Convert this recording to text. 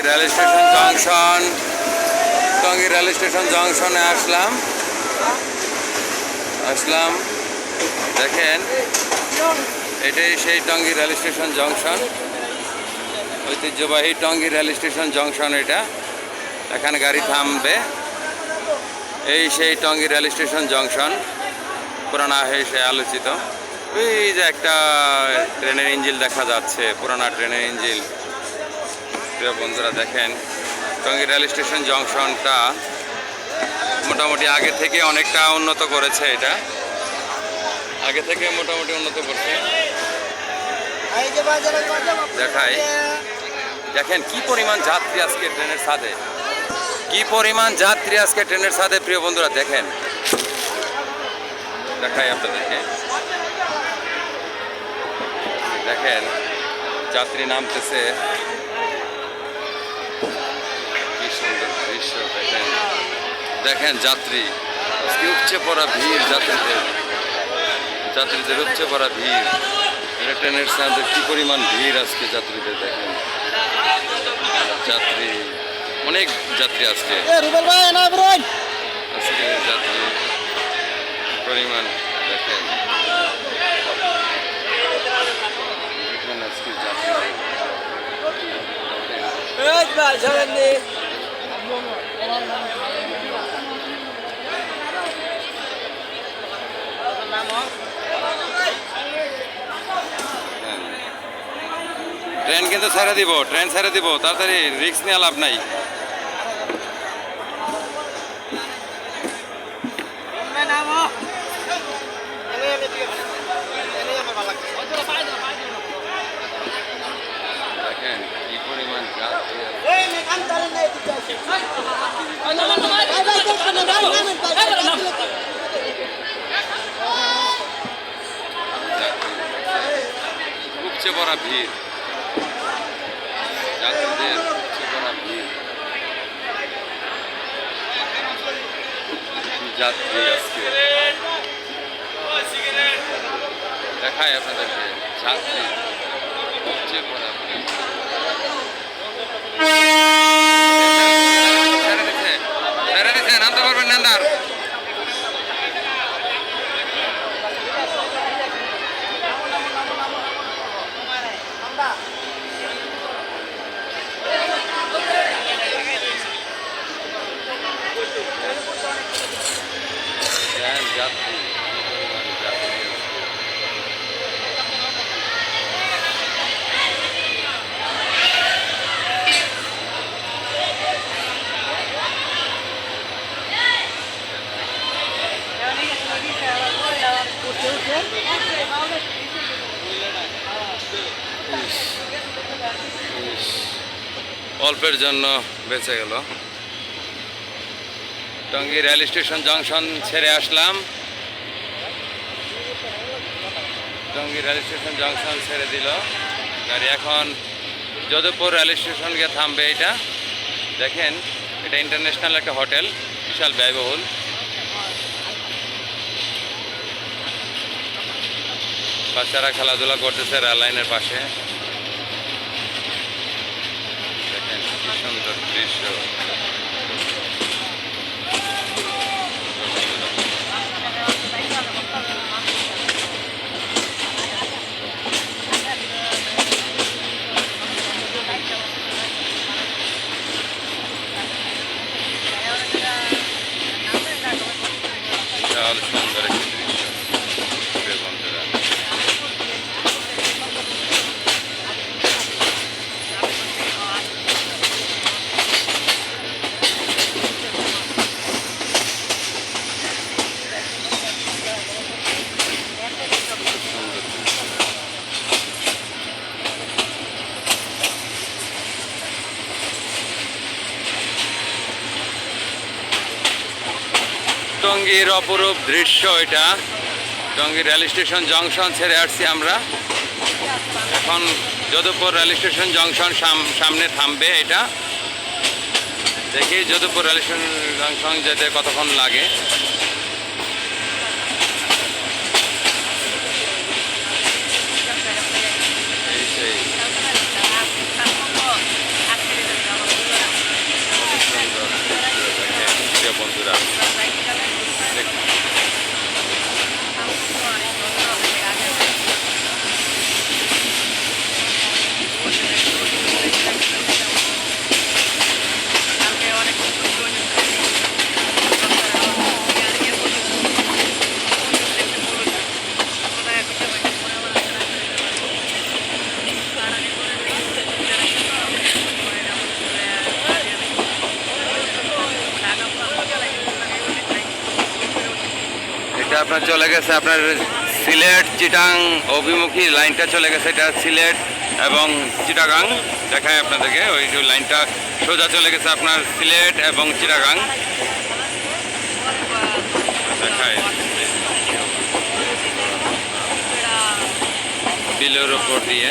Rail station junction, Tongi rail station জংশনে আসলাম। দেখেন এটাই সেই টঙ্গী রেল স্টেশন জংশন, ঐতিহ্যবাহী টঙ্গী রেল স্টেশন জংশন। এটা এখানে গাড়ি থামবে। এই সেই টঙ্গী রেল স্টেশন জংশন, পুরানা হয়ে সে আলোচিত। ওই যে একটা ট্রেনের ইঞ্জিল দেখা যাচ্ছে, পুরানা ট্রেনের ইঞ্জিল। প্রিয় বন্ধুরা দেখেন, টঙ্গী রেল স্টেশন জংশনটা মোটামুটি আগে থেকে অনেকটা উন্নত করেছে। এটা আগে থেকে মোটামুটি উন্নত করছে। দেখাই, দেখেন কি পরিমাণ যাত্রী আজকে ট্রেনের ছাদে, কি পরিমাণ যাত্রী আজকে ট্রেনের ছাদে। প্রিয় বন্ধুরা দেখেন, দেখাই আপনাদেরকে। দেখেন যাত্রী নামতেছে, কি সুন্দর দৃশ্য। দেখেন দেখেন যাত্রী, আজকে উপচে পড়া ভিড়, যাত্রীদের উপচে পড়া ভিড়। এটা ট্রেনের ছাদে কি পরিমাণ ভিড় আজকে যাত্রীদের। দেখেন যাত্রী, অনেক যাত্রী আজকে যাত্রী পরিমাণ। দেখেন আজকে যাত্রী। ট্রেন কিন্তু ছেড়ে দিব, ট্রেন ছেড়ে দিব, তাড়াতাড়ি, রিস্ক নিয়ে লাভ নাই। দেখেন কি পরিমাণ যাত্রী। উপচে পড়া ভিড়, যাত্রীদের উপচে পড়া ভিড়। যাত্রী আজকে দেখায় আপনাদেরকে, যাত্রী উপচে পড়া ভিড়। নামতে পারবেন নান্দার। যাত্রী অল্পের জন্য বেঁচে গেল। টঙ্গী রেল স্টেশন জংশন ছেড়ে আসলাম। টঙ্গী রেল স্টেশন জংশন ছেড়ে দিল গাড়ি। এখন যাদবপুর রেল স্টেশন গিয়ে থামবে। এটা দেখেন, এটা ইন্টারন্যাশনাল একটা হোটেল, বিশাল ব্যয়বহুল। বাচ্চারা খেলাধুলা করতেছে রেল লাইনের পাশে। দেখেন কি সুন্দর দৃশ্য। সুন্দর একটি দৃশ্য। বন্ধুরা টঙ্গীর অপরূপ দৃশ্য এটা। টঙ্গী রেল স্টেশন জংশন ছেড়ে আসছি আমরা। এখন যাদবপুর রেল স্টেশন জংশন সামনে থামবে। এটা দেখি যাদবপুর রেল স্টেশন জংশন যেতে কতক্ষণ লাগে। এই সেই বন্ধুরা। দেখুন। এটা আপনার চলে গেছে আপনার সিলেট চিটাং অভিমুখী লাইনটা চলে গেছে, এটা সিলেট এবং চিটাগাং দেখায় আপনাদেরকে। ওই যে লাইনটা সোজা চলে গেছে আপনার সিলেট এবং চিটাগাং দেখায়, বিলের ওপর দিয়ে।